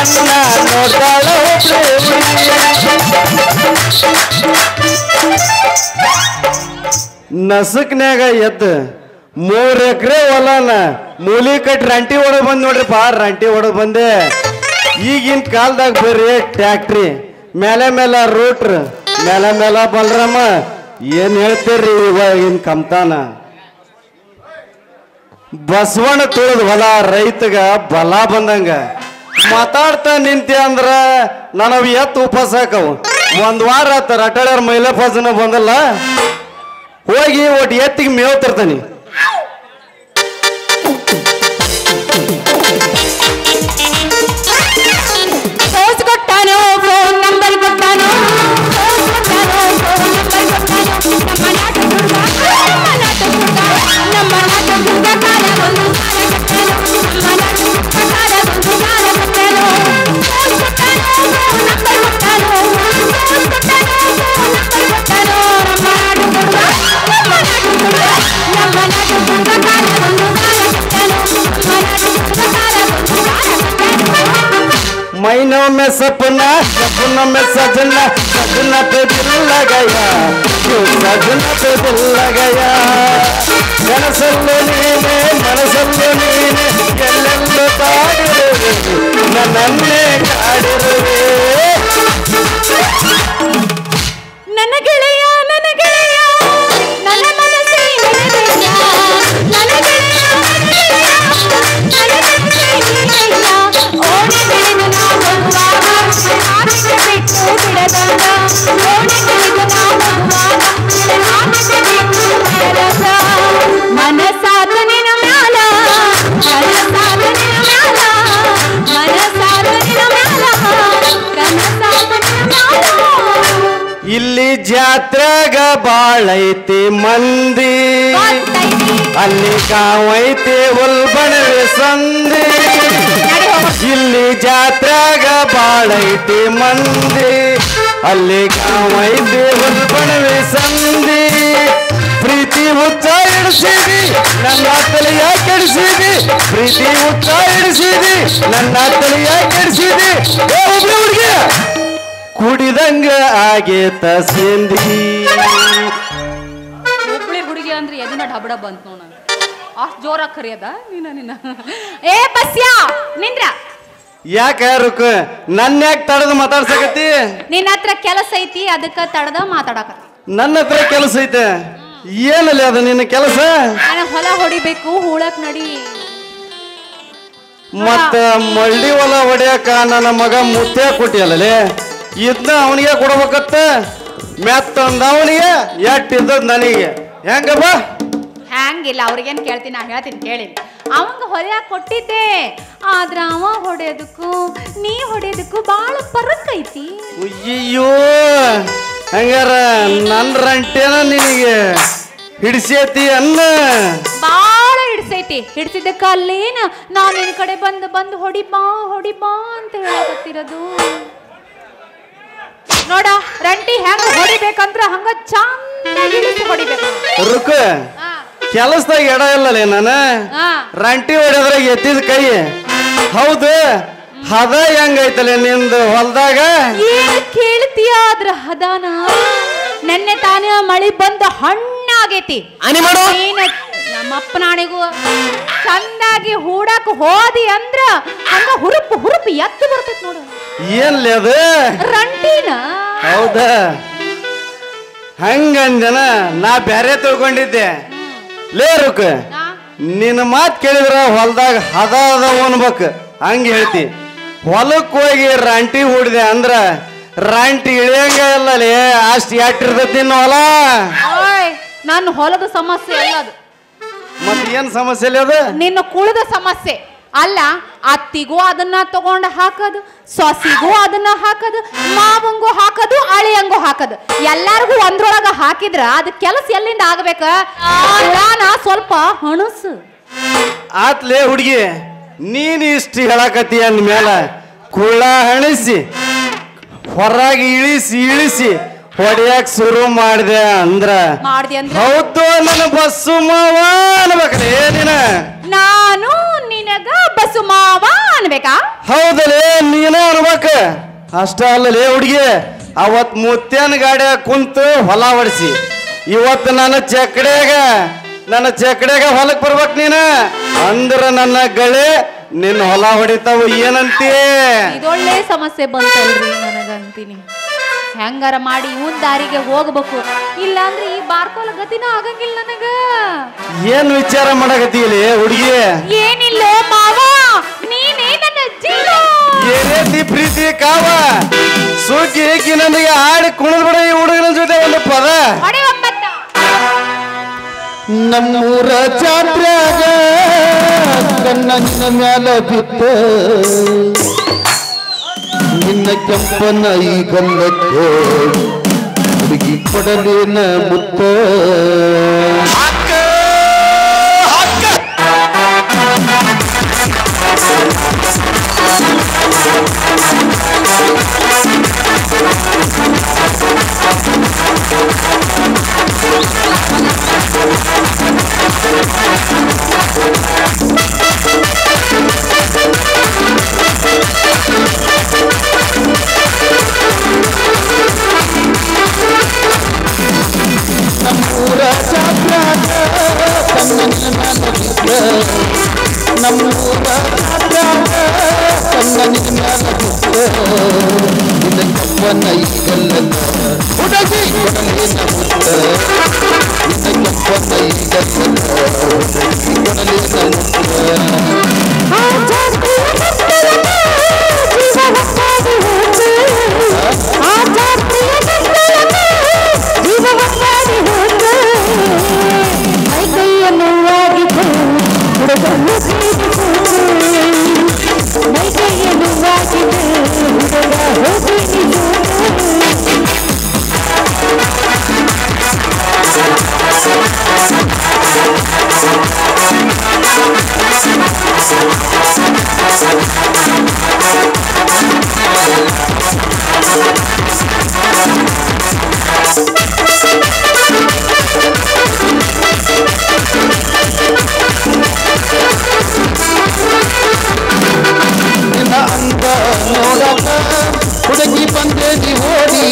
ನನ್ನ ನೋಡ್ತಾಳ ನಸಕ್ನ್ಯಾಗ ಎದ್ದು 3 ಎಕರೆ ಹೊಲನ ಮೂಲಿ ಕಟ್ಟಿ ರಂಟಿ ಹೊಡೆದು ಬಂದ್ ನೋಡ್ರಿಪ್ಪ ರಂಟಿ ಹೊಡೆದು ಬಂದೆ ಈಗಿನ ಕಾಲದಾಗ ಬರ್ರಿ ಟ್ಯಾಕ್ಟ್ರಿ ಮೇಲೆ ಮೇಲೆ ರೂಟ್ರ್ ಮೇಲೆ ಮೇಲೆ ಬಲರಾಮ ಏನ್ ಹೇಳ್ತೀರಿ ಇವಾಗಿನ ಕಮ್ತಾನ ಬಸವಣ್ಣ ತುಳಿದ ಹೊಲ ರೈತಗ ಬಲ ಬಂದಂಗ ಮಾತಾಡ್ತಾ ನಿಂತಿ ಅಂದ್ರ ನನವ್ ಎತ್ತು ಉಪಸಾಕವು 1 ವಾರ ಆತ ರಟಾಳ್ಯಾರ ಮೈಲ ಫಸನ ಬಂದಲ್ಲ ಹೋಗಿ ಒಟ್ಟು ಎತ್ತಿಗೆ ಮೇವ್ ತರ್ತಾನಿ ಕೊಟ್ಟಾನೋ ಫೋನ್ ನಂಬರ್ ಕೊಟ್ಟಾನೋ महीनों में सपना सपनों में सजना सजना पे दिल लगाया सजना पे दिल लगाया मनसल्लो नीने ಎಲ್ಲೆಲ್ಲೋ ತಾಡಿರುವೆ ನನ್ನೇ ಕಾಡಿರುವೆ ನನ್ನ ಗೆಳೆಯ ನನ್ನ ಗೆಳೆಯ ನನ್ನ ಮನಸ್ಸೇ ನಿನಗೆಯ ನನ್ನ ಗೆಳೆಯ ನನ್ನ ಮನಸ್ಸೇ ನಿನಗೆಯ ಓಡಿ ಬೆಳೆದು ನಾ ಹೋಗುವಾಗ ಆನಂದ ಬಿಟ್ಟು ಬಿಡದಂಗ ಓಡಿ ಬೆಳೆದು ನಾ ಹೋಗುವಾಗ ಆನಂದ ಬಿಟ್ಟು ಬಿಡದಂಗ ಮನಸಾದ ನಿನ್ನ ಮ್ಯಾಲ ಕನಸಾದ ನಿನ್ನ ಮ್ಯಾಲ ಮನಸಾದ ನಿನ್ನ ಮ್ಯಾಲ ಕನಸಾದ ನಿನ್ನ ಮ್ಯಾಲ ಇಲ್ಲಿ ಜಾತ್ರೆಗ ಬಾಳೈತಿ ಮಂದಿ ಅಲ್ಲಿ ಕಾವೈತಿ ಉಲ್ಬಣವೆ ಸಂದಿ ಇಲ್ಲಿ ಜಾತ್ರೆಗ ಬಾಳೈತಿ ಮಂದಿ ಅಲ್ಲಿ ಕಾವೈತಿ ಉಲ್ಬಣವೆ ಸಂದಿ ಪ್ರೀತಿ ಹುಚ್ಚ ಹಿಡಿಸಿದಿ ನನ್ನ ತಲೆಯ ಕೆಡಿಸಿದಿ ಪ್ರೀತಿ ಹುಚ್ಚ ಹಿಡಿಸಿದಿ ನನ್ನ ತಲೆಯ ಕೆಡಿಸಿದಿ ಹುಡುಗಿ ಕುಡಿದಂಗ ಆಗೇತ ಸಿಂದಿ ಹುಬ್ಳಿ ಹುಡುಗಿ ಅಂದ್ರೆ ಎದಿನ ಡಬಡ ಬಂತ ನೋಡ ಅಷ್ಟ್ ಜೋರಾಗಿ ಕರಿಯದ ನಿನ್ನ ಏ ಬಸ್ಯಾ ನಿಂದ್ರ ಯಾಕ ರುಕ್ ನನ್ನ ಯಾಕೆ ತಡದ ಮಾತಾಡ್ಸಕತ್ತಿ ನಿನ್ನ ಹತ್ರ ಕೆಲಸ ಐತಿ ಅದಕ್ಕ ತಡದ ಮಾತಾಡಕತ್ತಿ ನನ್ನ ಹತ್ರ ಕೆಲಸ ಐತೆ ಏನಲ್ಲ ಅದು ನಿನ್ನ ಕೆಲಸ ನಾನು ಹೊಲ ಹೊಡಿಬೇಕು ಹೂಳಕ್ ನಡಿ ಮತ್ತ ಮಳ್ಳಿ ಹೊಲ ಹೊಡ್ಯಾಕ ನನ್ನ ಮಗ ಮುತ್ತೆ ಕೊಟ್ಟಿಯಲ್ಲೇ ಇದನ್ನ ಅವನಿಗೆ ಕೊಡ್ಬೇಕತ್ತ ಮೆತ್ತಂದ ಅವನಿಗೆ ಎಟ್ಟಿದ್ದದ್ ನನಗೆ ಹೆಂಗಪ್ಪ ಹ್ಯಾಂಗಿಲ್ಲ ಅವ್ರಿಗೇನ್ ಕೇಳ್ತೀನಿ ನಾ ಹೇಳ್ತೀನಿ ಕೇಳಿ ಅವಂಗ ಹೊಲ್ಯಾಕ ಕೊಟ್ಟಿದ್ದೆ ಆದ್ರ ಅವ ಹೊಡೆಯೋದಕ್ಕೂ ನೀ ಹೊಡೆಯೋದಕ್ಕೂ ಬಾಳ ಫರಕ್ ಐತಿ ಅಯ್ಯೋ ಹಂಗಾರ ನನ್ನ ರಂಟೇನ ನಿನಗೆ ಹಿಡಿಸೇತಿ ಅನ್ನ ಬಾಳ ಹಿಡ್ಸೈತಿ ಹಿಡ್ಸಿದ್ದಕ್ಕ ಅಲ್ಲೇನ ನಾನ್ ನಿನ್ ಕಡೆ ಬಂದು ಹೊಡಿ ಬಾ ಅಂತ ಹೇಳಕತ್ತಿರೋದು ನೋಡ ರಂಟಿ ಹೆಂಗ ಹೊಡಿಬೇಕಂದ್ರ ಹಂಗ ಚಂದಾಗಿ ಹೊಡಿಬೇಕು ರುಕ್ ಕೆಲಸದಾಗ ಎಡ ಇಲ್ಲಲೇ ನಾನು ರಂಟಿ ಹೊಡೆದ್ರಾಗ ಎತ್ತಿದ ಕೈ ಹೌದು ಹದ ಹೆಂಗೈತಲೆ ನಿಂದು ಹೊಲ್ದಾಗ ಏನು ಕೇಳ್ತೀಯ ಅದ್ರ ಹದಾನ ನೆನ್ನೆ ತಾನೇ ಮಳಿ ಬಂದು ಹಣ್ಣಾಗೈತಿ ನಮ್ಮಪ್ಪನಾಣಿಗೂ ಚಂದಾಗಿ ಹೂಡಕ್ ಹೋದಿ ಅಂದ್ರ ಹಂಗ ಹುರುಪು ಎತ್ತು ಬರ್ತೈತಿ ನೋಡು ಏನ್ಲಿ ಅದು ರಂಟಿನ ಹೌದ ಹಂಗಂದನ ನಾ ಬ್ಯಾರೆ ತಿಳ್ಕೊಂಡಿದ್ದೆ ಲೇ ರುಕ್ ನಿನ್ನ ಮಾತ್ ಕೇಳಿದ್ರ ಹೊಲ್ದಾಗ ಹದ ಅದ ಅನ್ಬೇಕು ಹಂಗ ಹೇಳ್ತಿ ಹೊಲಕ್ ಹೋಗಿ ರಂಟಿ ಹೂಡಿದೆ ಅಂದ್ರ ರಂಟಿ ಇಳಿಯಂಗ ಇಲ್ಲಲೇ ಅಷ್ಟು ಎಟ್ಟಿರ್ತೈತಿ ನಿನ್ನ ಹೊಲ ನನ್ನ ಹೊಲದ ಸಮಸ್ಯೆ ಅಲ್ಲ ಅದು ಮತ್ ಏನ್ ಸಮಸ್ಯೆ ಅದು ನಿನ್ನ ಕುಳದ ಸಮಸ್ಯೆ ಅಲ್ಲ ಅತ್ತಿಗೂ ಅದನ್ನ ತಗೊಂಡು ಹಾಕೋದು ಸೊಸಿಗೂ ಅದನ್ನ ಹಾಕೋದು ಮಾವಂಗೂ ಹಾಕೋದು ಅಳಿಯಂಗೂ ಹಾಕೋದು ಎಲ್ಲಾರ್ಗೂ ಒಂದ್ರೊಳಗ ಹಾಕಿದ್ರ ಅದ ಕೆಲಸ ಎಲ್ಲಿಂದ ಆಗ್ಬೇಕ ಸ್ವಲ್ಪ ಹಣಸು ಆತ್ಲೇ ಹುಡುಗಿ ನೀನ್ ಇಷ್ಟು ಹೇಳಕತ್ತಿ ಅಂದ್ಮೇಲ ಕುಳ್ಳ ಹಣಿಸಿ ಹೊರಗೆ ಇಳಿಸಿ ಹೊಡೆಯಕ್ ಶುರು ಮಾಡಿದೆ ಅಂದ್ರ ಹೌದು ನನ್ನ ಬಸ್ಸು ಮಾವ ಅನ್ಬೇಕಲೇ ನೀನ ನಾನು ನಿನಗ ಬಸ್ಸು ಮಾವ ಅನ್ಬೇಕಾ ಹೌದಲೇ ನೀನ ಅಷ್ಟ ಅಲ್ಲಲೇ ಹುಡುಗಿ ಅವತ್ ಮುತ್ತೇನ ಗಾಡಿ ಕುಂತು ಹೊಲ ಹೊಡಿಸಿ ಇವತ್ತು ನನ್ನ ಚಕಡೆಗ ಹೊಲಕ್ ಬರ್ಬೇಕ್ ನೀನ ಅಂದ್ರ ನನ್ನ ಗಳೆ ನಿನ್ನ ಹೊಲ ಹೊಡಿತಾವ ಏನಂತೀ ಇದೊಳ್ಳೆ ಸಮಸ್ಯೆ ಬಂತಲ್ರಿ ನನಗಂತೀನಿ ಹೆಂಗಾರ ಮಾಡಿ ಇವನ್ ದಾರಿಗೆ ಹೋಗ್ಬೇಕು ಇಲ್ಲ ಅಂದ್ರೆ ಈ ಬಾರ್ಕೋಲ ಗತಿನ ಆಗಂಗಿಲ್ಲ ನನಗ ಏನ್ ವಿಚಾರ ಮಾಡಕತ್ತೀಲಿ ಹುಡುಗಿ ಏನಿಲ್ಲ ಮಾವ ನೀನೇ ನನ್ನ ಜೀವ ಏನೇತಿ ಪ್ರೀತಿ ಕಾವ ಸುಗ್ಗಿ ನನಗೆ ಆಡಿ ಕುಣಿದ್ ಬಿಡ ಈ ಹುಡುಗನ ಜೊತೆ ಒಂದು ಪದ ನಮ್ಮೂರ ಜಾತ್ರೆಯಾಗ ಕಣ್ಣಿನ ಮ್ಯಾಲ ಬಿತ್ತ ನಿನ್ನ ಕೆಂಪನ ಈ ಗಲ್ಲಕ್ಕೆ ಹುಡುಗಿ ಕೊಡಲೇನ ಮುತ್ತ ನಮ್ಮೂರ ಜಾತ್ರೆಯಾಗ ಕಣ್ಣಿನ ಮ್ಯಾಲ ಬಿತ್ತ ನಮ್ಮೂರ ಜಾತ್ರೆಯಾಗ ಕಣ್ಣಿನ ಮ್ಯಾಲ ಬಿತ್ತ ನಿನ್ನ ಕೆಂಪನ ಈ ಗಲ್ಲಕ್ಕೆ ಹುಡುಗಿ ಕೊಡಲೇನ ಮುತ್ತ ನಿನ್ನ ಕೆಂಪನ ಈ ಗಲ್ಲಕ್ಕೆ ಕೊಡಲೇನ ಹುಡುಗಿ ಬಂದೇದಿ ಓಡಿ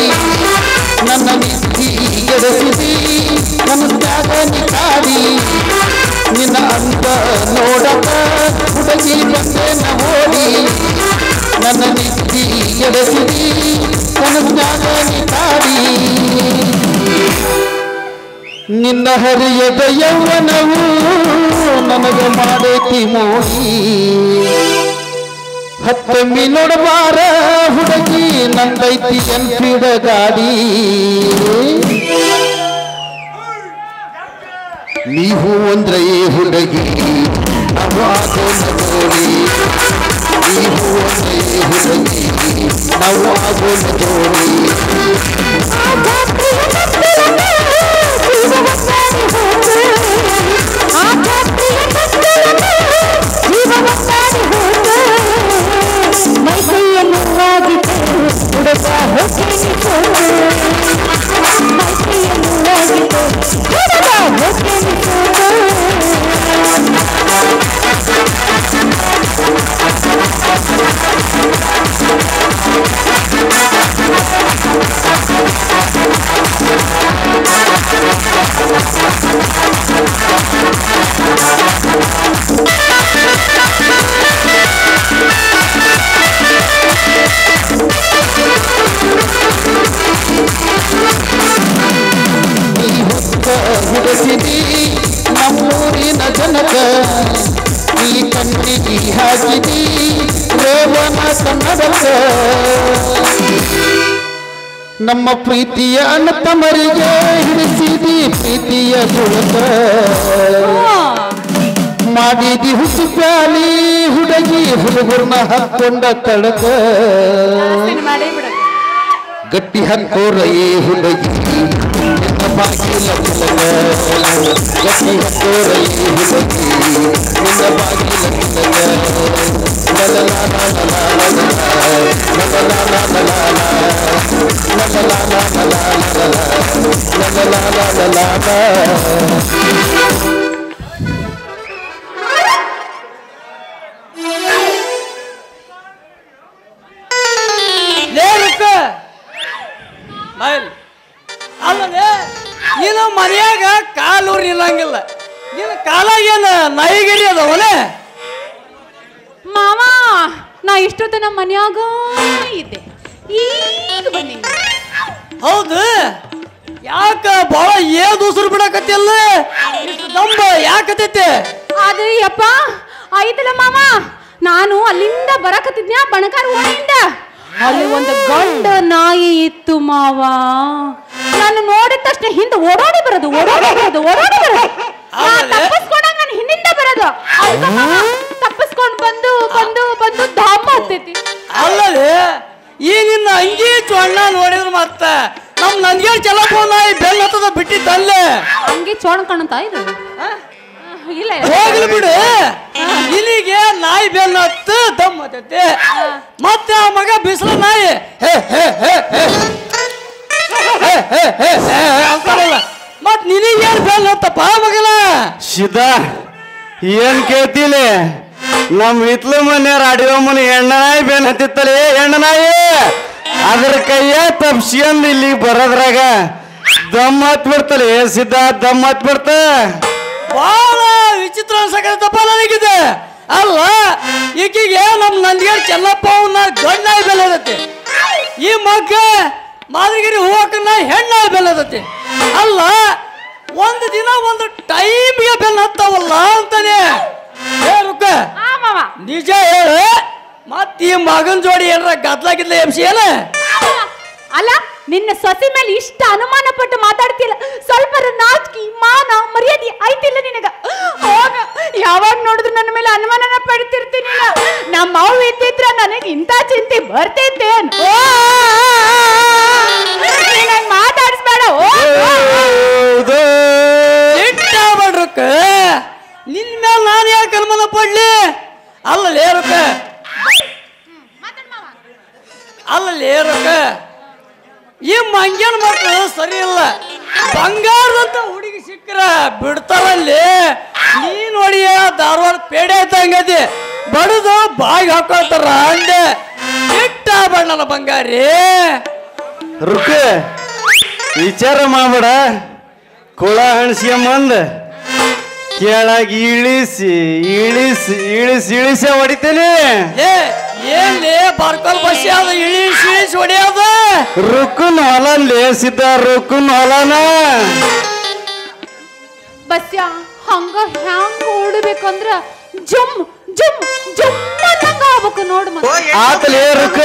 ನನ್ನ ನಿಧಿ ಎಡಸಿದಿ ನನ್ನ ತ್ಯಾಗನಿ ಕಾಡಿ ನಿನ್ನ ಅಂದ ನೋಡಕ ಹುಡುಗಿ ಬಂದೇನ ಓಡಿ ನನ್ನ ನಿಧಿ ಎಡಸಿದಿ ನನ್ನ ತ್ಯಾಗನಿ ಕಾಡಿ ನಿನ್ನ ಹರಿಯದ ಯೌವನವು ನನಗೆ ಮಾಡೇತಿ ಮೋಡಿ ಹತ್ತಮ್ಮಿ ನೋಡಬಾರ ಹುಡುಗಿ ನಂದೈತಿ ಎನ್ಫೀಲ್ಡ್ ಗಾಡಿ ನೀವು ಅಂದ್ರೆ ಹುಡುಗಿ ನಾವು ಆಗೋಣ ಜೋಡಿ ನೀವು ಅಂದ್ರೆ ಹುಡುಗಿ ನಾವು ಆಗೋಣ ಜೋಡಿ ಹುಡುಗಿದಿ ನಮ್ಮೂರಿನ ಜನಕ ಈ ಕಣ್ಣಿಗೆ ಹಾಕಿದಿ ರೇವನ ಕನ್ನಡಕ ನಮ್ಮ ಪ್ರೀತಿಯ ಅಣ್ಣತಮ್ಮರಿಗೆ ಹಿಡಿಸಿದಿ ಪ್ರೀತಿಯ ಸುಳಕ ಮಾಡಿದಿ ಹುಸಿ ಪ್ಯಾಲಿ ಹುಡುಗಿ ಹುಡುಗರ್ನ ಹಾಕೊಂಡ ತಳಕ ಗಟ್ಟಿ ಹಾಕೋರ ಏ ಹುಡುಗಿ ನಿನ್ನ ಬಾಗಿಲ ತಿಲಕ ಗಟ್ಟಿ ಹಾಕೋರ ಏ ಹುಡುಗಿ ನಿನ್ನ ಬಾಗಿಲ ತಿಲಕ ಏನ ನಾಯಿಗಿರಿ ಅದಾವನೆ ಮಾವ ನಾ ಇಷ್ಟೊತ್ತು ನಮ್ಮ ಮನ್ಯಾಗ ಇದ್ದೆ ಈಗ ಬಂದೀನಿ. ಹೌದು ಯಾಕ ಬಾಳ ದೂಸರು ಬಿಡಕತ್ತಿಲ್ಲ ನಂಬ ಯಾಕತೈತೆ ಅದು ಯಪ್ಪ ಆಯ್ತಲ್ಲ ಮಾವ, ನಾನು ಅಲ್ಲಿಂದ ಬರಕತ್ತಿದ್ನ್ಯಾ ಬಣಕಾರ ಓಣಿಯಿಂದ. ಅಲ್ಲಿ ಒಂದು ಗಂಡ ನಾಯಿ ಇತ್ತು ಮಾವ. ನಾನು ನೋಡಿದ ತಕ್ಷಣ ಹಿಂದೆ ಓಡೋಡಿ ಬರೋದು. ತಪ್ಪಿಸ್ಕೊಂಡಾಗ ನಾನು ಹಿಂದಿಂದ ಬರೋದು. ತಪ್ಪಿಸ್ಕೊಂಡು ಬಂದು ಬಂದು ಬಂದು ಧಾಮ ಹತ್ತೈತಿ. ಅಲ್ಲದೆ ಈ ನಿನ್ನ ಅಂಗಿ ಚೊಣ್ಣ ನೋಡಿದ್ರ ಮತ್ತ ನಮ್ ನಂದಿಗೆ ಚಲೋ ನಾಯಿ ಬೆಲ್ಲ ಹತ್ತದ ಬಿಟ್ಟಿದ್ದಲ್ಲೇ ಹಂಗೆ ಚೋಣ ಕಾಣುತ್ತಾ ಇದು? ಇಲ್ಲ ಹೋಗ್ಲಿ ಬಿಡು. ಇಲ್ಲಿಗೆ ನಾಯಿ ಬೆಲ್ಲ ಹತ್ತು ದಮ್ ಹತ್ತೈತಿ. ಮತ್ತೆ ಆ ಮಗ ಬಿಸಿಲು ನಾಯಿ ಅಂತಾರಲ್ಲ, ಮತ್ ನಿನಗೇನ್ ಬೆಲ್ಲ ಹತ್ತಪ್ಪ ಮಗನ? ಸಿದ್ಧ ಏನ್ ಕೇಳ್ತೀನಿ? ನಮ್ ಹಿತ್ಲು ಮನೆಯವ್ರ ಅಡಿಯಮ್ಮನ ಹೆಣ್ಣನಾಯಿ ಬೇನ್ ಹತ್ತಿತ್ತಲೇ ಹೆಣ್ಣನಾಯಿ. ಅದ್ರ ಕೈಯ ತಪ್ಸ್ಕೊಂಡ್ ಇಲ್ಲಿಗೆ ಬರೋದ್ರಾಗ ದಮ್ ಹತ್ ಬಿಡ್ತಲೇ ಸಿದ್ಧ, ದಮ್ ಹತ್ ಬಿಡ್ತ. ಬಹಳ ವಿಚಿತ್ರ ಅನ್ಸಕತ್ತಪ್ಪ ನನಗಿದೆ. ಅಲ್ಲ ಈಕಿಗೆ ನಮ್ ನಂದಿಗೆ ಚೆನ್ನಪ್ಪ ಅವನ್ನ ಗಂಡಾಯಿ ಬೆಲ್ಲದತ್ತೆ, ಈ ಮಗ್ಗ ಮಾದರಿಗಿರಿ ಹೂವಕ್ಕನ್ನ ಹೆಣ್ಣಾಯಿ ಬೆಲ್ಲದತ್ತೆ. ಅಲ್ಲ ಒಂದು ದಿನ ಒಂದು ಟೈಮ್ಗೆ ಬೆಲ್ಲ ಹತ್ತಾವಲ್ಲ ಅಂತಾನೆ ಹೇಳುಕ್ಕ. ನಿಜ ಹೇಳು, ಮತ್ ಈ ಮಗನ್ ಜೋಡಿ ಏನಾರ ಗದ್ಲಾಗಿದ್ಲ ಎಂಸಿ ಏನ? ಅಲ್ಲ ನಿನ್ನ ಸೊಸೆ ಮೇಲೆ ಇಷ್ಟ ಅನುಮಾನ ಪಟ್ಟು ಮಾತಾಡ್ತಿಲ್ಲ. ಸ್ವಲ್ಪ ನಾಚಿಕೆ ಮಾನ ಮರ್ಯಾದೆ ಐತಿಲ್ಲ ನಿನಗ? ಹೋಗ, ಯಾವಾಗ ನೋಡಿದ್ರು ನನ್ನ ಮೇಲೆ ಅನುಮಾನನ ಪಡ್ತಿರ್ತೀನಿ. ನಮ್ಮ ಅವ್ ಇದ್ದಿದ್ರ ನನಗೆ ಇಂಥ ಚಿಂತೆ ಬರ್ತೈತೆ. ಮಾತಾಡಿಸ್ಬೇಡ. ಬಿಡ್ರಕ್ಕ, ನಿನ್ ಮೇಲೆ ನಾನು ಯಾಕೆ ಅನುಮಾನ ಪಡ್ಲಿ? ಅಲ್ಲಲೇರಕ್ಕ ಈ ಮಂಗ್ಯನ ಮಕ್ಕಳು ಸರಿ ಇಲ್ಲ. ಬಂಗಾರದಂತ ಹುಡುಗಿ ಸಿಕ್ಕರ ಬಿಡ್ತಾರಲ್ಲಿ. ನೀ ನೋಡಿಯ ಧಾರವಾಡ ಪೇಡೆ ಆಯ್ತಂಗದಿ ಬಡದು ಬಾಗಿ ಹಾಕೋತಾರ ಅಂದೆ. ಬಿಟ್ಟ ಬಣ್ಣನ ಬಂಗಾರಿ ರುಕ್ಕ ವಿಚಾರ ಮಾಡ್ಬೇಡ. ಕುಳ ಹಣ್ಸ್ಕೊಂಬಂದ ಕೆಳಗೆ ಇಳಿಸಿ ಇಳಿಸಿ ಇಳಿಸಿ ಇಳಿಸಿ ಹೊಡಿತೇನೆ. ಏನ್ಲೇ ಬರ್ಕೊಲ್ ಬಸ್ ಯಾವ್ದು ಇಳಿಸಿ ಇಳಿಸಿ ಹೊಡಿಯೋದ? ರುಕ್ಕನ್ ಹೊಲನ್ಲೇ ಸಿದ್ಧ, ರುಕ್ಕನ್ ಹೊಲನ. ಬಸ್ಯ ಹಂಗ ಹ್ಯಾಂಗ ಓಡಬೇಕಂದ್ರ ಜುಮ್ ಜುಮ್ ಜುಮ್ ಅನ್ನಂಗ ಆಗ್ಬೇಕು ನೋಡು. ಆತಲೇ ರುಕ್ಕ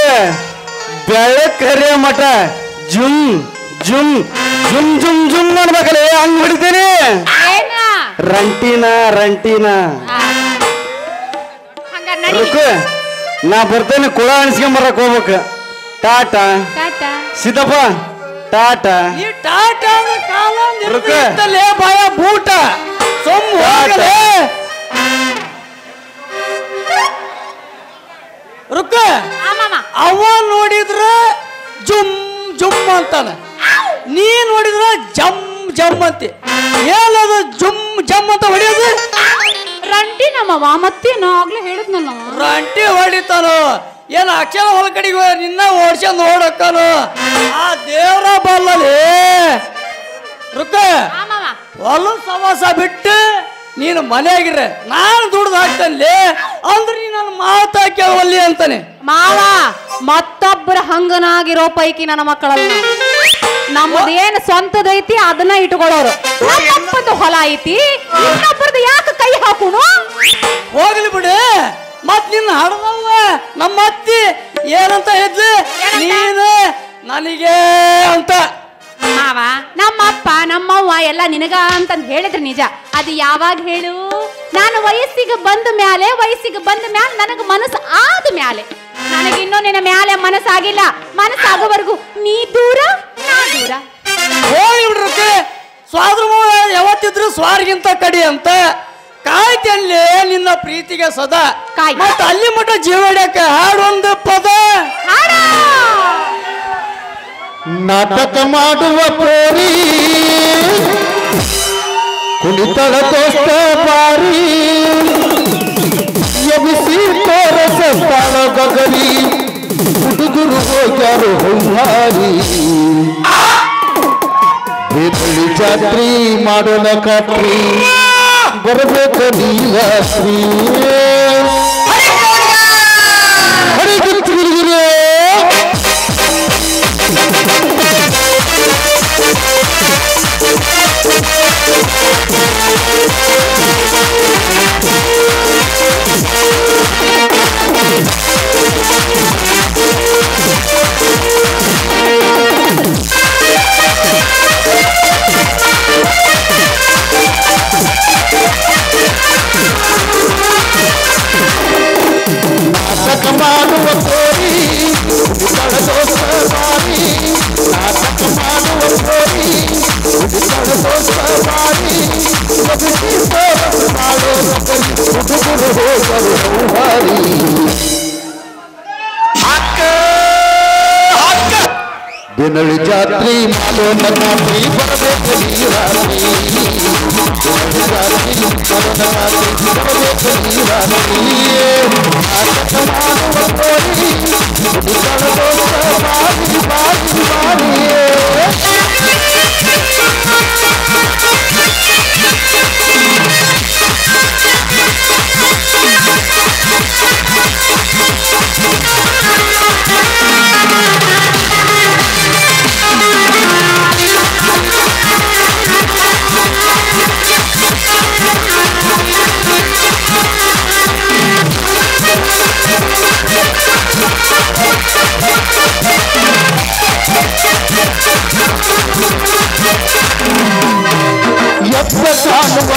ಬೆಳಕ್ ಕರಿಯ ಮಠ ಜುಮ್ ಜುಮ್ ಜುಮ್ ಜುಮ್ ಜುಮ್ ಅನ್ಬೇಕಲೇ, ಹಂಗ್ ಹೊಡಿತೇನೆ. ರಂಟಿನ ರಂಟಿನ ರುಕ್ಕ ನಾ ಬರ್ತೇನೆ. ಕುಳ ಅಣಿಸ್ಕೊಂಬರಕ್ ಹೋಗ್ಬೇಕು. ಟಾಟಾ ಸಿದ್ದಪ್ಪ ಟಾಟಾ. ಈ ಟಾಟಾ ಕಾಲ ರುಕ್ಕ ಭಯ ಬೂಟ ಸೊಮ್ಮ ಹೋಗಲೇ ರುಕ್ಕ. ಅವ ನೋಡಿದ್ರ ಜುಮ್ ಜುಮ್ ಅಂತಾನ, ನೀ ನೋಡಿದ್ರ ಜಮ್ ಜಮ್ ಅಂತೆ. ಏನದು ಜುಮ್ ಜಮ್ ಅಂತ ಹೊಡಿಯೋದು? ರಂಟಿ ನಮ್ಮವ ಮತ್ತೇನು ಆಗ್ಲೇ ಹೇಳಿದ್ನಲ್ಲ. ರಂಟಿ ಹೊಡಿತಾನು ಏನ ಅಕ್ಷರ ಹೊಲ ಕಡೆಗೆ ನಿನ್ನ ಓಡ್ಸ್ಕೊಂಡ್ ನೋಡಕ್ಕನು. ಆ ದೇವ್ರ ಬಲ್ಲಲ್ಲಿ ರುಕ್ಕ ಹೊಲ ಸವಾಸ ಬಿಟ್ಟು ನೀನು ಮನೆಯಾಗಿರ್ರೆ ನಾನು ದುಡ್ದು ಹಾಕ್ತೇನೆ ಅಂದ್ರೆ ನೀ ನನ್ನ ಮಾತಾ ಕೇಳವಲ್ಲಿ ಅಂತಾನೆ. ಮಾವ ಮತ್ತೊಬ್ಬರ ಹಂಗನಾಗಿರೋ ಪೈಕಿ ನನ್ನ ಮಕ್ಕಳಲ್ಲ. ನಮ್ಮದೇನು ಸ್ವಂತದೈತಿ ಅದನ್ನ ಇಟ್ಕೊಳ್ಳೋರು. ನಮ್ಮಪ್ಪಂದು ಹೊಲ ಐತಿ, ಇನ್ನೊಬ್ಬರದು ಯಾಕೆ ಕೈ ಹಾಕೋಣ? ಹೋಗ್ಲಿ ಬಿಡು. ಮತ್ ನಿನ್ನ ಹಡದವ ನಮ್ಮ ಅತ್ತಿ ಏನಂತ ಇದ್ಲಿ? ನೀನು ನನಗೆ ಅಂತ. ಮಾವ ನಮ್ಮಪ್ಪ ನಮ್ಮವ್ವ ಎಲ್ಲ ನಿನಗ ಅಂತಂದು ಹೇಳಿದ್ರೆ ನಿಜ. ಅದು ಯಾವಾಗ ಹೇಳು? ನಾನು ವಯಸ್ಸಿಗೆ ಬಂದ ಮ್ಯಾಲೆ ನನಗ ಮನಸ್ಸು ಆದ ಮ್ಯಾಲೆ. ನನಗಿನ್ನೂ ನಿನ್ನ ಮ್ಯಾಲೆ ಮನಸ್ಸಾಗಿಲ್ಲ. ಮನಸ್ಸಾಗೋವರೆಗೂ ನೀ ದೂರ ನಾ ದೂರ. ಹೋಗಿ ಬಿಡ್ರಕ್ಕೆ. ಸ್ವಾದ್ರ ಯಾವತ್ತಿದ್ರು ಸ್ವಾರ್ಗಿಂತ ಕಡಿ ಅಂತ ಕಾಯ್ತಲ್ಲಿ ನಿನ್ನ ಪ್ರೀತಿಗೆ ಸದಾ. ಮತ್ತ ಅಲ್ಲಿ ಮಠ ಜೀವ ಹಿಡ್ಯಾಕ ಹಾಡೊಂದು ಪದ. ನಾಟಕ ಮಾಡುವ ಪೋರಿ ಕುಣಿತಳ ದೋಸ್ತ ಬಾರಿ ಎಬಿಸಿ ತೋರಸಂತಾಳ ಗಗರಿ ಹುಡುಗರು ಹೋಗ್ಯಾರು ಹೊಂಗಾರಿ ಬೇದಳ್ಳಿ ಜಾತ್ರಿ ಮಾಡೋಣ ಕಾಟ್ರಿ ಬರಬೇಕು ನೀಲಾಶ್ರೀ ನಾಟಕ ಮಾಡುವ ಕೋರಿ ಬಾರಿ ನಾಟಕ ಮಾಡುವ ಕೋರಿ ಬಾರಿ ಹುಡುಗರು ಹೋಗರು ಹಾರಿ ದಿನಳಿ ಜಾತ್ರಿ ಮಾಡೋಣ ರಾತ್ರಿ ಬರಬೇಕು ನೀರಾತ್ರಿ ದಿನಳಿ ಜಾತ್ರಿ ಮಾಡೋಣ ರಾತ್ರಿ ಬರಬೇಕು ನೀರಾತ್ರಿ ನಾಟಕ ಮಾಡುವ ಕೋರಿ ಬಾರಿ ಬಾರಿ ಬಾರಿಯೇ ಎತ್ತ ಕಾಣುವ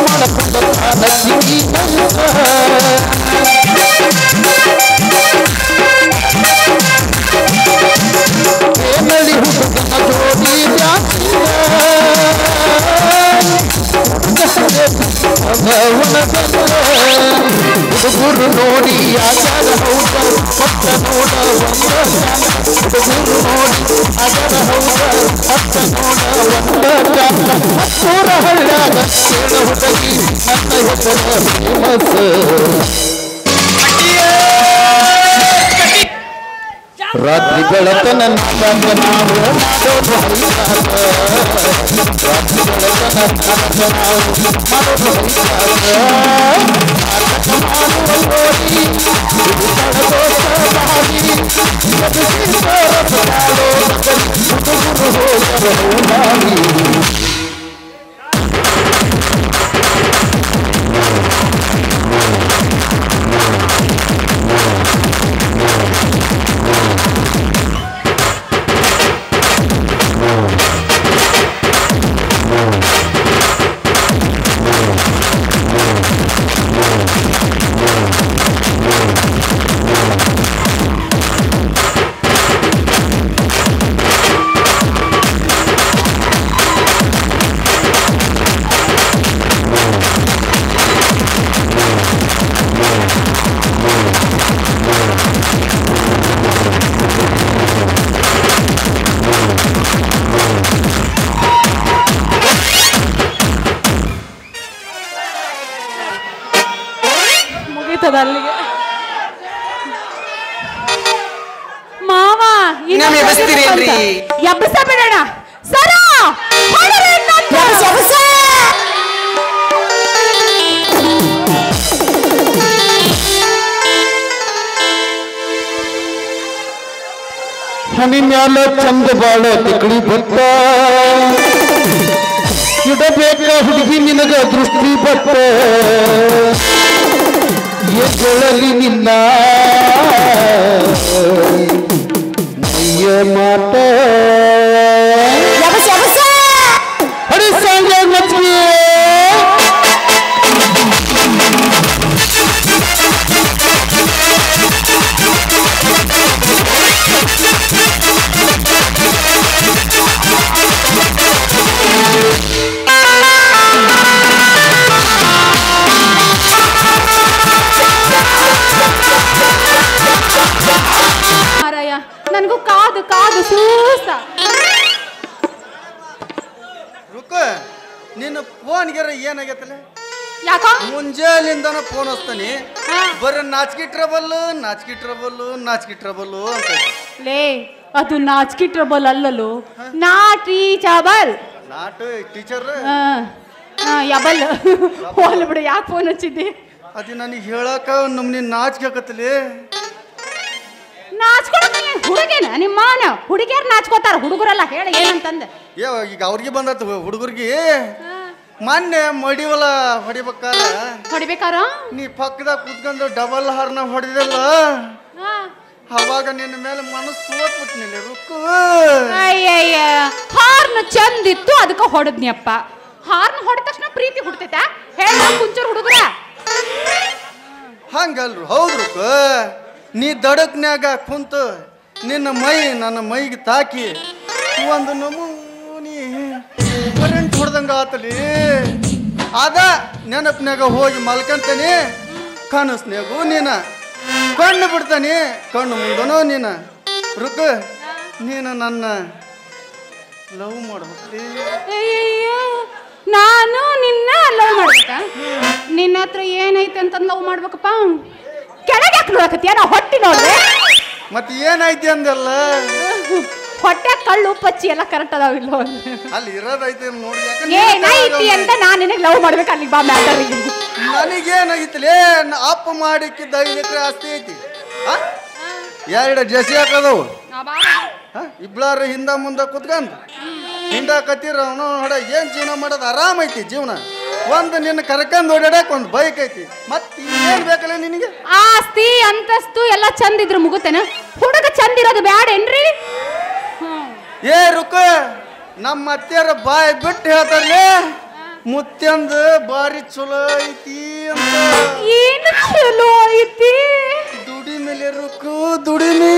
ಮಾಡಿಕೊಂಡ ಏನಳಿ ಹುಡುಗನ ಜೋಡಿ ಹುಡುಗರು ನೋಡಿ ಆಚಾರ ಹೌದ ಪಟ್ಟ ನೋಡ ಹುಡುಗರು ನೋಡಿ ಅದರ ಹೌದ ಪಟ್ಟ ನೋಡ ಹತ್ತೂರ ಹಳ್ಳ್ಯಾಗ ಕೇಳ ಹುಡುಗಿ ನನ್ನ ಹೆಸರ ಫೇಮಸ್ ರಾತ್ರಿ ಬೆಳತನ ನಾಟಕ ನಾವು ಮಾಡೋದು ಹೈಸಾಕ ರಾತ್ರಿ ಬೆಳತನ ನಾಟಕ ನಾವು ಮಾಡೋದು ಹೈಸಾಕ ನಾಟಕ ಮಾಡುವ ಕೋರಿ ಹುಡುಗರು ಹೋಗರು ಹಾರಿ ಅಲ್ಲಿಗೆ ಮಾವ ಎಬ್ಬಸ ಬಿಡೋಣ ಸರ ಹನಿ ಮ್ಯಾಲ ಚಂದ ಬಾಳ ತಿಕ್ಕಳಿ ಬತ್ತ ಇಡಬೇಕ ಹುಡುಗಿ ನಿನಗ ದೃಷ್ಟಿ ಬತ್ತ ಎಲ್ಲಿ ನಿನ್ನ ನಯ್ಯ ಮಾಟ ಹರಿ ಸಂಜೆ ಮಚ್ಚಿಗೆ ನನಗೂ ಕಾದು ಕಾದು ಸೂಸ ರುಕ ನಿನ್ನ ಫೋನ್ಗೆ ಏನಾಗೈತಲ್ಲ ಯಾಕ ಮುಂಜಾನಿಂದನ ಫೋನ್ ಹಚ್ತಾನಿ ಬರೀ ನಾಚಿಕೆ ಟ್ರಬಲ್ ಅಂತ ಲೇ ಅದು ನಾಚಿಕೆ ಟ್ರಬಲ್ ಅಲ್ಲಲು ನಾಟ್ ರೀಚಬಲ್ ನಾಟು ಟೀಚರ್ ಯಬಲ್ ಹೋಲ್ ಬಿಡು ಯಾಕೆ ಫೋನ್ ಹಚ್ಚಿದ್ದಿ ಅದು ನನಗೆ ಹೇಳಕ ನಮ್ನಿ ನಾಚಿಕೆ ಆಕತ್ತಲಿ ನಾಚ್ಕೊಳಕ್ ಹುಡುಗೇನ ನಿಮ್ಮ ಮಾವನ ಹುಡುಗಿಯರ್ ನಾಚ್ಕೋತಾರ ಹುಡುಗರೆಲ್ಲ ಹೇಳಿ ಏನಂತಂದ ಈಗ ಅವ್ರಿಗೆ ಬಂದತ್ ಹುಡುಗರಿಗೆ ಮೊನ್ನೆ ಮಡಿವಲ ಹೊಡಿಬೇಕಾರ ನೀ ಪಕ್ಕದಾಗ ಕೂತ್ಕೊಂಡು ಡಬಲ್ ಹಾರ್ನ ಹೊಡೆದಿಲ್ಲ ಅವಾಗ ನಿನ್ನ ಮೇಲೆ ಮನಸ್ಸು ಸೋತ್ಬಿಟ್ನಿಲ್ಲ ರುಕ್ಕು ಅಯ್ಯಯ್ಯ ಹಾರ್ನ್ ಚಂದಿತ್ತು ಅದಕ್ಕೆ ಹೊಡೆದ್ನಿಯಪ್ಪ ಹಾರ್ನ್ ಹೊಡೆದ ತಕ್ಷಣ ಪ್ರೀತಿ ಹುಡ್ತೈತ ಹೇಳ ಕುಂಚೂರ್ ಹುಡುಗ್ರ ಹಂಗಲ್ರು ಹೌದು ರುಕ್ಕು ನೀ ದಡಕ್ನ್ಯಾಗ ಕುಂತು ನಿನ್ನ ಮೈ ನನ್ನ ಮೈಗೆ ತಾಕಿ ಒಂದು ನಮೂನಿ ಕರೆಂಟ್ ಹೊಡೆದಂಗ ಆತಲಿ ಅದ ನೆನಪಿನಾಗ ಹೋಗಿ ಮಲ್ಕಂತಾನೆ ಕನಸ್ನ್ಯಾಗು ನೀನ ಕಣ್ಣು ಬಿಡ್ತಾನೆ ಕಣ್ಣು ಮುಂದನೋ ನೀನ ರುಕ್ ನೀನು ನನ್ನ ಲವ್ ಮಾಡ್ಬೇಕ್ರಿ ನಾನು ನಿನ್ನ ಲವ್ ಮಾಡ್ಬೇಕ ನಿನ್ನ ಹತ್ರ ಏನೈತೆ ಅಂತ ಲವ್ ಮಾಡ್ಬೇಕಪ್ಪ ಕೆಳಗೆ ಯಾಕೆ ನೋಡಕತ್ತೀಯ ನಾ ಹೊಟ್ಟಿ ನೋಡ್ರೆ ಮತ್ತೆ ಏನಾಯ್ತಿ ಅಂದಲ್ಲ ಹೊಟ್ಟೆ ಕಳ್ಳು ಪಚ್ಚಿ ಎಲ್ಲ ಕರೆಕ್ಟ್ ಅದಾವಿಲ್ಲ ಅಲ್ಲಿ ಇರೋದೈತಿ ನೋಡಿ ಏನೈತಿ ಅಂತ ನಾನು ನಿನಗೆ ಲವ್ ಮಾಡ್ಬೇಕು ಅಲ್ಲಿಗೆ ಬಾ ಮ್ಯಾಟರ್ ನನಗೇನಾಗಿತ್ತಲೇ ಅಪ್ಪ ಮಾಡಿಕ್ಕಿದ್ದ 5 ಎಕರೆ ಆಸ್ತಿ ಐತಿ 2 ಜೆಸಿ ಹಾಕದವು ಇಬ್ಳಾರ ಹಿಂದ ಮುಂದೆ ಕುತ್ಕಂದು ಹಿಂದ ಕತ್ತೀರ ಅವನು ನೋಡ ಏನ್ ಜೀವನ ಮಾಡೋದು ಆರಾಮ ಐತಿ ಜೀವನ ಒಂದು ನಿನ್ನ ಕರ್ಕಂದ್ ಓಡಾಡಕ್ ಒಂದು ಬೈಕ್ ಐತಿ ಮತ್ತೆ ಏನ್ ಬೇಕಲ್ಲ ನಿನಗೆ ಆಸ್ತಿ ಅಂತಸ್ತು ಎಲ್ಲ ಚಂದ ಇದ್ರು ಮುಗುತ್ತೇನ ಹುಡುಗ ಚಂದ ಇರೋದು ಬ್ಯಾಡ ಏನ್ರಿ ಏ ರುಕ ನಮ್ಮ ಅತ್ತೆಯರ ಬಾಯಿ ಬಿಟ್ಟು ಹೇಳ್ತಾರಲೇ ಮುತ್ಯಂದ ಬಾರಿ ಚಲೋ ಐತಿ ಅಂತ ಏನು ಚಲೋ ಐತಿ ದುಡಿಮೆಲೆ ರುಕ್ಕು ದುಡಿಮೆ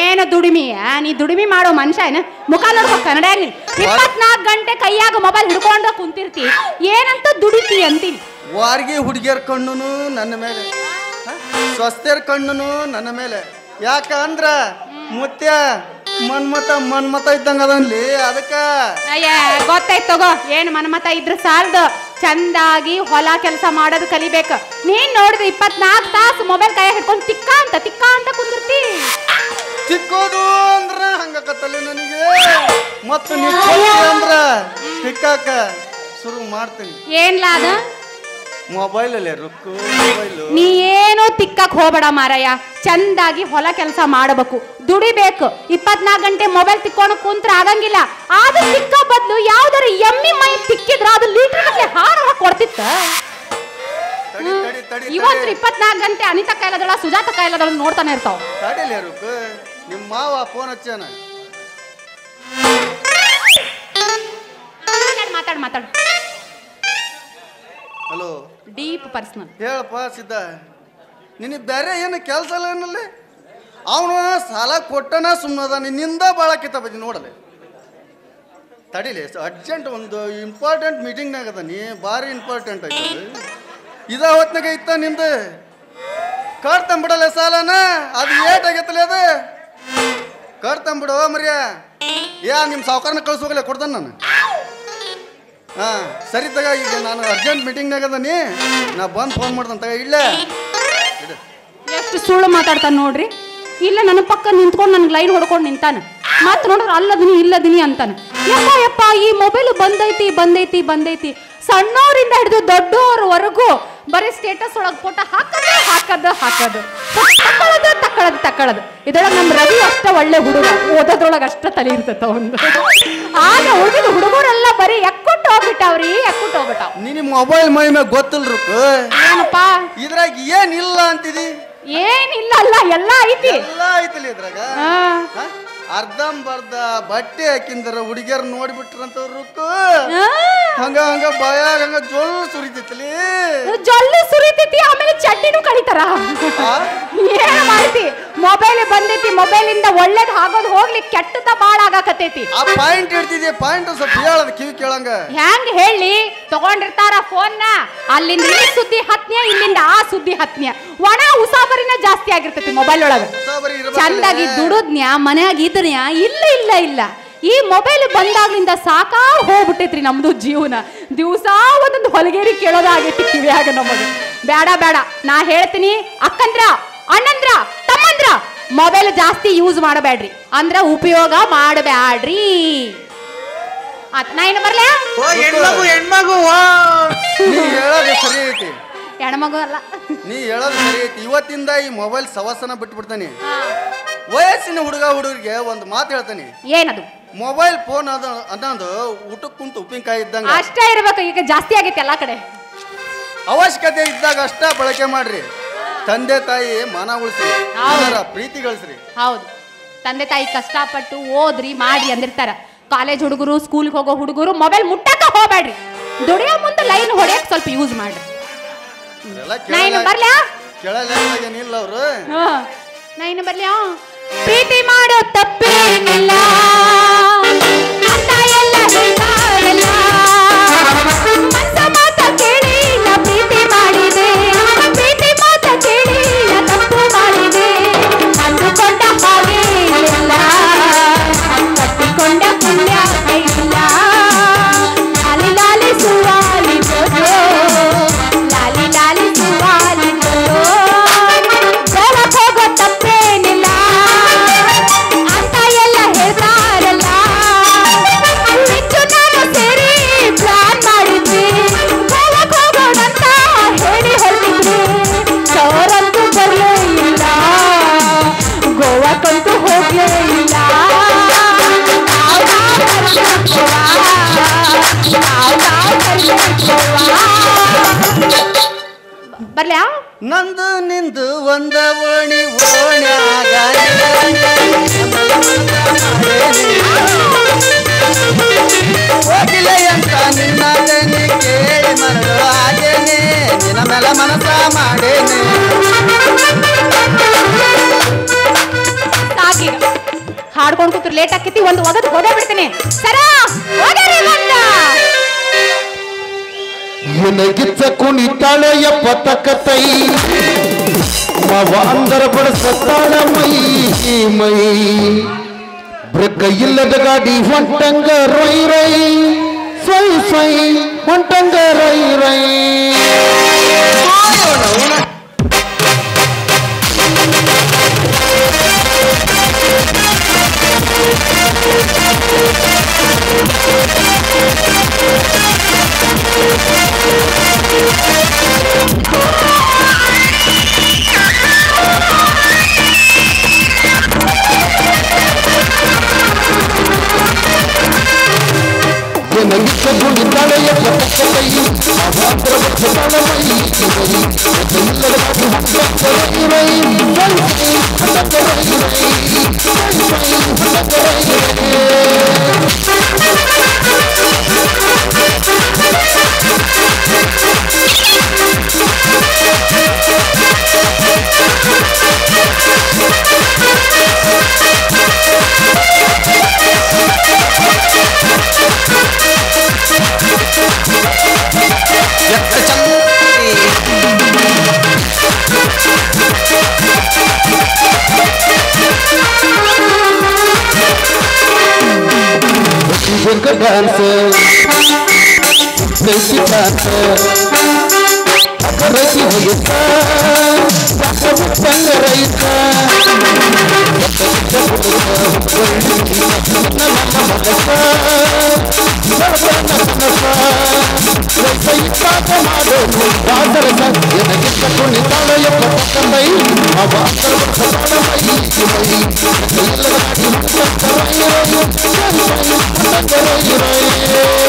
ಏನು ದುಡಿಮಿ ನೀ ದುಡಿಮೆ ಮಾಡೋ ಮನುಷ್ಯ ಏನ ಮುಖ ನೋಡ್ಕೊ ಕನ್ನಡ 24 ಗಂಟೆ ಕೈಯಾಗ ಮೊಬೈಲ್ ಹಿಡ್ಕೊಂಡು ಕುಂತಿರ್ತಿ ಏನಂತ ದುಡಿತಿ ಅಂತೀನಿ ವಾರ್ಗಿ ಹುಡುಗಿಯರ ಕಣ್ಣುನು ನನ್ನ ಮೇಲೆ ಸ್ವಸ್ಥರ ಕಣ್ಣುನು ನನ್ನ ಮೇಲೆ ಯಾಕಂದ್ರ ಮುತ್ಯ ಮನ್ಮತ ಇದ್ದಂಗ ಅದನ್ಲಿ ಅದಕ್ಕ ಅಯ್ಯ ಗೊತ್ತಾಯ್ತು ತಗೋ ಏನ್ ಮನ್ಮತ ಇದ್ರ ಸಾಲ್ದು ಚಂದಾಗಿ ಹೊಲ ಕೆಲಸ ಮಾಡೋದು ಕಲಿಬೇಕು ನೀನ್ ನೋಡಿದ್ರೆ 24 ತಾಸು ಮೊಬೈಲ್ ಕೈ ಹಿಡ್ಕೊಂಡು ತಿಕ್ಕ ಅಂತ ಕುಂದಿರ್ತಿ ತಿಕ್ಕೋದು ಅಂದ್ರ ಹಂಗಕತ್ತಲ್ಲ ನನಗೆ ಮತ್ತು ಅಂದ್ರ ತಿಕ್ಕಾಕ ಶುರು ಮಾಡ್ತೀನಿ ಏನ್ಲಾ ಅದ ಮೊಬೈಲ್ ಅಲ್ಲೇ ರುಕ್ಕು ಮೊಬೈಲು ನೀ ಏನೋ ತಿಕ್ಕಕ್ ಹೋಗ್ಬೇಡ ಮಾರಯ್ಯ ಚಂದಾಗಿ ಹೊಲ ಕೆಲಸ ಮಾಡಬೇಕು ದುಡಿಬೇಕು 24 ಗಂಟೆ ಮೊಬೈಲ್ ತಿಕ್ಕೊಂಡು ಕುಂತ್ರ ಆಗಂಗಿಲ್ಲ ಆದ್ರೂ ತಿಕ್ಕ ಬದ್ಲು ಯಾವ್ದಾರು ಎಮ್ಮಿ ಮೈ ತಿಕ್ಕಿದ್ರ ಅದು ಲೀಟರ್ ಗಟ್ಟಲೆ ಹಾರ ಕೊಡ್ತಿತ್ತ ಇವತ್ತು 24 ಗಂಟೆ ಅನಿತಾ ಕಾಯಿಲದಳ ಸುಜಾತ ಕಾಯಿಲದಳ ನೋಡ್ತಾನೆ ಇರ್ತಾವ ತಡಿಲೇ ರುಕ್ಕು ನಿಮ್ಮ ಮಾವ ಫೋನ್ ಹಚ್ಚಾನ ಮಾತಾಡು ಹಲೋ ಡೀಪ್ ಪರ್ಸನಲ್ ಹೇಳಪ್ಪ ಸಿದ್ಧ ನಿನಗೆ ಬೇರೆ ಏನು ಕೆಲಸ ಇಲ್ಲ ಏನಲ್ಲಿ ಅವನು ಸಾಲ ಕೊಟ್ಟನ ಸುಮ್ಮನದ ನಿನ್ನಿಂದ ಭಾಳ ಕಿತ್ತ ಬಜ್ಜಿ ನೋಡಲೆ ತಡಿಲಿ ಅರ್ಜೆಂಟ್ ಒಂದು ಇಂಪಾರ್ಟೆಂಟ್ ಮೀಟಿಂಗ್ನಾಗ ಅದ ನೀ ಭಾರಿ ಇಂಪಾರ್ಟೆಂಟ್ ಆಯ್ತು ಇದ ಹೊತ್ನಾಗ ಇತ್ತ ನಿಂದು ಕಟ್ತಂಬಿಡಲ್ಲ ಸಾಲನ ಅದು ಏಟ್ ಆಗೈತಲ್ಲ ಅದು ಕಟ್ತಂಬಿಡು ಮರ್ಯ ನಿಮ್ಮ ಸಾವುಕಾರನ ಕಳ್ಸೋಗಲ್ಲ ಕೊಡ್ತಾನೆ ನಾನು ಸರಿ ತಗ ಈಗ ನಾನು ಅರ್ಜೆಂಟ್ ಮೀಟಿಂಗ್ನಾಗ ಅದನಿ ನಾ ಬಂದು ಫೋನ್ ಮಾಡ್ತಾನೆ ತಗ ಇಡ್ಲೇ ಎಷ್ಟು ಸುಳ್ಳು ಮಾತಾಡ್ತಾನೆ ನೋಡ್ರಿ ಇಲ್ಲ ನನ್ನ ಪಕ್ಕ ನಿಂತ್ಕೊಂಡು ನನಗೆ ಲೈನ್ ಹೊಡ್ಕೊಂಡು ನಿಂತಾನ ಮತ್ತೆ ನೋಡ್ರಿ ಇಲ್ಲದಿನಿ ಅಂತಾನೆ ಯಪ್ಪ ಈ ಮೊಬೈಲ್ ಬಂದೈತಿ ಸಣ್ಣವರಿಂದ ಹಿಡಿದು ದೊಡ್ಡವರವರೆಗೂ ಬರೀ ಸ್ಟೇಟಸ್ ಒಳಗೆ ಫೋಟೋ ಹಾಕೋದು ತಕ್ಕಳದು ಇದ್ರೊಳಗೆ ನಮ್ಮ ರವಿ ಅಷ್ಟ ಒಳ್ಳೆ ಹುಡುಗ ಓದೋದ್ರೊಳಗೆ ಅಷ್ಟ ತಲೆ ಇರ್ತೈತ ಒಂದು ಆಗ ಉಳಿದ ಹುಡುಗರೆಲ್ಲ ಬರೀ ಎಕ್ಕುಟ್ಟು ಹೋಗ್ಬಿಟ್ಟಾವ್ರಿ ನಿನ್ನ ಮೊಬೈಲ್ ಮೈ ಮ್ಯಾಗ ಗೊತ್ತಿಲ್ರು ಏನಪ್ಪ ಇದ್ರಾಗ ಏನಿಲ್ಲ ಅಂತಿದಿ ಏನಿಲ್ಲ ಅಲ್ಲ ಎಲ್ಲ ಐತಿ ಐತಿಲಿ ಇದ್ರಾಗ ಅರ್ಧಂಬರ್ಧ ಬಟ್ಟೆ ಹಾಕಿಂದ್ರ ಹುಡುಗಿಯರ್ ನೋಡ್ಬಿಟ್ರಂತವ್ರು ಹಂಗ ಬಾಯಾಗ ಹಂಗ ಜೊಲ್ಲು ಸುರಿತೈತಿ ಆಮೇಲೆ ಚಡ್ಡಿನೂ ಕಡಿತಾರ ಏನ್ ಮಾಡ್ತಿ ಮೊಬೈಲ್ ಬಂದೈತಿ ಮೊಬೈಲ್ ಇಂದ ಒಳ್ಳೇದ್ ಆಗೋದು ಹೋಗ್ಲಿ ಕೆಟ್ಟದ ಬಾಳ ಆಗಾಕತೈತಿ ಆ ಪಾಯಿಂಟ್ ಇಡ್ತಿದ್ಯಾ ಪಾಯಿಂಟ್ ಸ್ವಲ್ಪ ಹೇಳದ ಕಿವಿ ಕೇಳಂಗ ಹೆಂಗ್ ಹೇಳಿ ತಗೊಂಡಿರ್ತಾರ ಫೋನ್ ನ ಅಲ್ಲಿಂದ ಈ ಸುದ್ದಿ ಹತ್ನ್ಯ ಇಲ್ಲಿಂದ ಆ ಸುದ್ದಿ ಹತ್ನ್ಯ ಒಣ ಉಸಾಬರಿನ ಜಾಸ್ತಿ ಆಗಿರ್ತೈತಿ ಮೊಬೈಲ್ ಒಳಗ ಚಂದಾಗಿ ದುಡುದ್ನ್ಯ ಮನ್ಯಾಗ ಇದ್ನ್ಯ ಇಲ್ಲ ಈ ಮೊಬೈಲ್ ಬಂದಾಗ್ಲಿಂದ ಸಾಕಾ ಹೋಗ್ಬಿಟ್ಟೈತ್ರಿ ನಮ್ದು ಜೀವನ ದಿವಸ ಒಂದೊಂದು ಹೊಲಗೇರಿ ಕೇಳೋದಾಗೈತಿ ಕಿವಿಯಾಗ ನಮಗ ಬೇಡ ನಾ ಹೇಳ್ತೀನಿ ಅಕ್ಕಂದ್ರ ಅಣ್ಣಂದ್ರ ತಮ್ಮಂದ್ರ ಮೊಬೈಲ್ ಜಾಸ್ತಿ ಯೂಸ್ ಮಾಡಬೇಡ್ರಿ ಅಂದ್ರ ಉಪಯೋಗ ಮಾಡಬ್ಯಾಡ್ರಿ ನಾ ಏನು ಬರ್ಲೆ ಹೆಣ್ಮಗು ನೀ ಹೇಳೋದು ಸರಿ ಐತಿ ಹೆಣ್ಮಗು ಅಲ್ಲ ನೀ ಹೇಳೋದು ಸರಿ ಐತಿ ಇವತ್ತಿಂದ ಈ ಮೊಬೈಲ್ ಸವಾಸನ ಬಿಟ್ಬಿಡ್ತಾನೆ ವಯಸ್ಸಿನ ಹುಡುಗರಿಗೆ ಒಂದು ಮಾತು ಹೇಳ್ತಾನೆ ಏನದು ಮೊಬೈಲ್ ಫೋನ್ ಅನ್ನೋದು ಊಟಕ್ಕೆ ಕುಂತು ಉಪ್ಪಿನಕಾಯಿ ಇದ್ದಂಗ ಅಷ್ಟೇ ಇರ್ಬೇಕು ಈಗ ಜಾಸ್ತಿ ಆಗೈತೆ ಎಲ್ಲಾ ಕಡೆ ಅವಶ್ಯಕತೆ ಇದ್ದಾಗ ಅಷ್ಟ ಬಳಕೆ ಮಾಡ್ರಿ ತಂದೆ ತಾಯಿ ಮಾನ ಉಳಿಸ್ರಿ ಪ್ರೀತಿ ಗಳಿಸ್ರಿ ಹೌದು ತಂದೆ ತಾಯಿ ಕಷ್ಟಪಟ್ಟು ಓದ್ರಿ ಮಾಡಿ ಅಂದಿರ್ತಾರ ಕಾಲೇಜ್ ಹುಡುಗರು ಸ್ಕೂಲ್ಗೆ ಹೋಗೋ ಹುಡುಗರು ಮೊಬೈಲ್ ಮುಟ್ಟಕ ಹೋಗ್ಬೇಡ್ರಿ ದುಡಿಯೋ ಮುಂದೆ ಲೈನ್ ಹೊಡೆಯಕ್ ಸ್ವಲ್ಪ ಯೂಸ್ ಮಾಡ್ರಿ ಬರ್ಲ್ಯಾ ಏನಿಲ್ಲ ಅವ್ರು ನಾ ಇನ್ನು ಬರ್ಲ್ಯಾ ಪ್ರೀತಿ ಮಾಡೋ ತಪ್ಪೇನಿಲ್ಲ ಅಂತ ಎಲ್ಲ ಹೇಳ್ತಾರಲ್ಲ ಮನ್ಸ ಮಾತ ಕೇಳಿ ನಾ ಪ್ರೀತಿ ಮಾಡಿದೆ ಪ್ರೀತಿ ಮಾತ ಕೇಳಿ ನಾ ತಪ್ಪು ಮಾಡಿದೆ ಅಂದುಕೊಂಡ ಹಾಗೆ ಇಲ್ಲ ಕಟ್ಟಿಕೊಂಡ ಪುಣ್ಯ ಇಲ್ಲ ಲಾಲಿ ಲಾಲಿ ಸುವಾಲಿ ಜೋಜೋ ಲಾಲಿ ಲಾಲಿ ಸುವಾಲಿ ಜೋಜೋ ಗೋವಾಕ್ ಹೋಗೋ ತಪ್ಪೇನಿಲ್ಲ ಅಂತ ಎಲ್ಲ ಹೇಳ್ತಾರಲ್ಲ ಹೆಚ್ಚು ನಾನು ಸೇರಿ ಪ್ಲಾನ್ ಮಾಡಿದ್ವಿ ಗೋವಾಕ್ ಹೋಗೋಣಂತ ಹೇಳಿ ಹೊರಟಿದ್ವಿ ಸೋರಂತೂ ಬರ್ಲೇ ಇಲ್ಲ ಗೋವಾಕ್ಕಂತೂ ಹೋಗ್ಲೇ ಇಲ್ಲ ಬರ್ಲ್ಯಾ ನಂದು ನಿಂದು ಒಂದ ಓಣಿ ಓಣ್ಯಾಗ ಹೋಗಿಲ್ಲ ಅಂತ ನಿನ್ನಾದೇನೆ ಕೇಳಿ ಮರಳು ಆಗೇನೆ ನಿನ್ನ ಮೇಲೆ ಮನಸ ಮಾಡೇನೆ ಸಾಕೀಗ ಹಾಡ್ಕೊಂಡ್ ಕೂತ್ರು ಲೇಟ್ ಆಕೈತಿ ಒಂದು ಒಗದ್ ಹೋಗೇ ಬಿಡ್ತೀನಿ ಸರ ಹೋಗ್ಯಾರಿ ಬಂದ ನನಗಿಚ್ಚ ಕುಣಿತಾಳೆ ಎಪ್ಪತ್ತಕತೈ ಮವ ಅಂದರ ಬಡಸತ್ತಾಳ ಮೈ ಬ್ರೇಕ ಇಲ್ಲದ ಗಾಡಿ ಹೊಂಟಂಗ ರೈ ರೈ ಸೈ ಸೈ ಹೊಂಟಂಗ ರೈ ರೈ ನನಗಿಚ್ಚ ಕುಣಿತಾಳೆ ಎಪ್ಪತ್ತಕತೈ ಮವ ಅಂದರ ಬಡಸತ್ತಾಳ ಮೈ ಇಲ್ಲದ ಗಾಡಿ ಹೊಂಟಂಗ ರೈ ರೈ ಸೈ ಸೈ ಹೊಂಟಂಗ ರೈ ರೈ ಸೈ ಸೈ ಹೊಂಟಂಗ Rai Good dancer, Nancy dancer, Akarati hoyta, Sakabu sangarayta, Raya